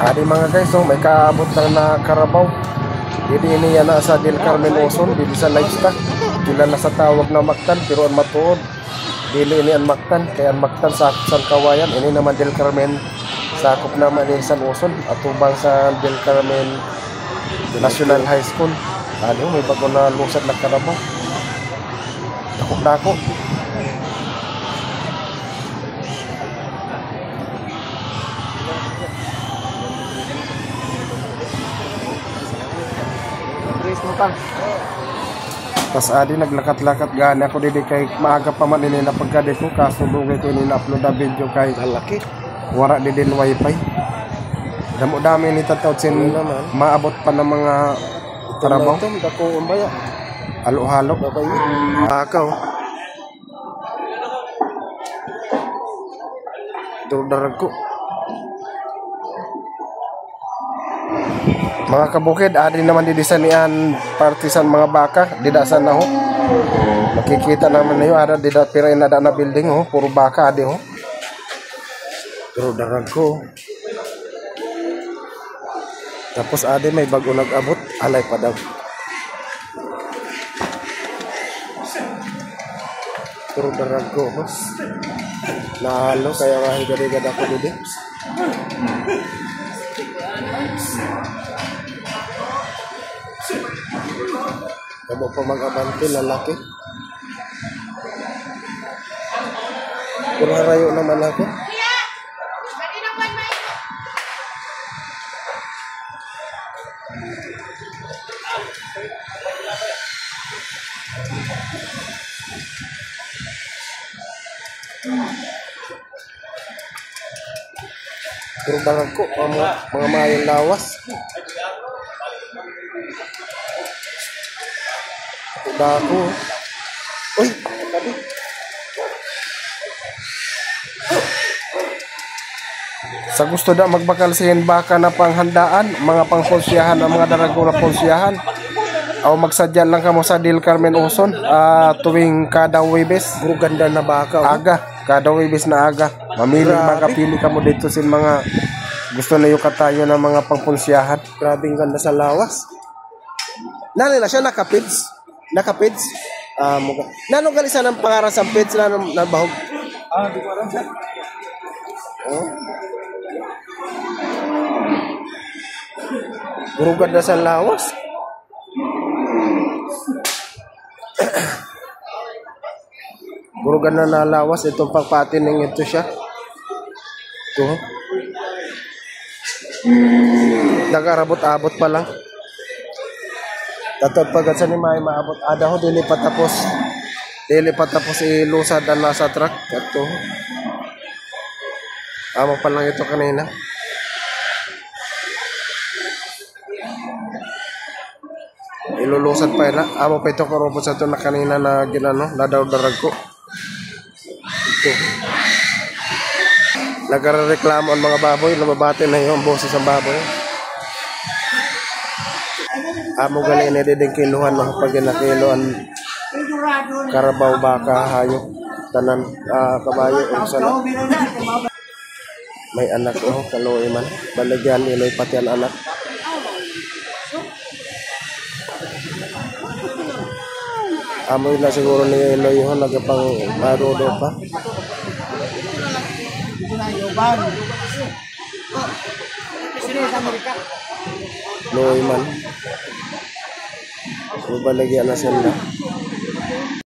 Adi mga guys, so may kaabot lang na karabaw. Ini yan na sa Del Carmen Oson, dito sa livestock. Kilala sa tawag na Mactan, pero ang matuod dili ini ang Mactan, kaya ang Mactan sa San Kawayan. Ini naman Del Carmen, sakop naman ni San Oson, atubang sa Del Carmen National High School. Ano, may bago na lusad na karabaw. Dako-dako. Tas adi naglakat-lakat gani ako didi kay maaga pa man ini na pagkadi ko kaso dugay ko ini na-upload na video kay laki. Wara didi wifi. Damo-dami ni tatawd sin maabot pa ng mga trabaho. Dako umbaya. Halo-halo babay. Akaw. Darag ko. Mga kabukid, adi naman di disanian partisan mga baka, didasan na ho. Makikita naman na yun, ada didat pira inada na building ho, puro baka adi ho. Pero darag ko. Tapos adi may bago nag-abot, alay pa daw. Pero darag ko, ho. Nahalo, kaya nga higad-higad ako dito. Kamo pa mag-abante lalaki. Pero harayo naman ako. Pero darag ko, mga mayang lawas. Dako. Uy, tabi. Sa gusto da magbakal sihin baka na panghandaan, mga pangponsyahan, mga darago na ponsyahan. O magsadyan lang kamo sa Del Carmen Oson tuwing kada Webes. Puro ganda na baka. Aga, kada Webes na aga. Mamili magapili kamo dito sin mga gusto na yung katayo ng mga pangponsyahan. Grabing ganda sa lawas. Nalila siya nakapids. Naka-peds? Muga. Nanong kalisa ng pangaran sa peds na bahog? Di ko alam siya. Oh. Burugad na sa lawas. Burugad na lawas. Itong pagpatining ito siya. Ito. Nagarabot-abot pa lang. Tatod pagkat sa ni may maabot ada ho dili pa tapos ilusad ang nasa truck kato amo pa lang ito kanina ilulusad pa ina amo pa ito korobot sa ito na kanina na ginano nadaw-darag ko ito nagrereklamo ang mga baboy lumabati na yung boses ng baboy. Amo gali na din kiluhan no pag nakiluan karabaw baka hayop tanan kabayo unsala may anak oh kaloy man balagyan iloy pati ang anak amo na siguro ni iloy ho nagapang marodo pa loy man so balagyan na sila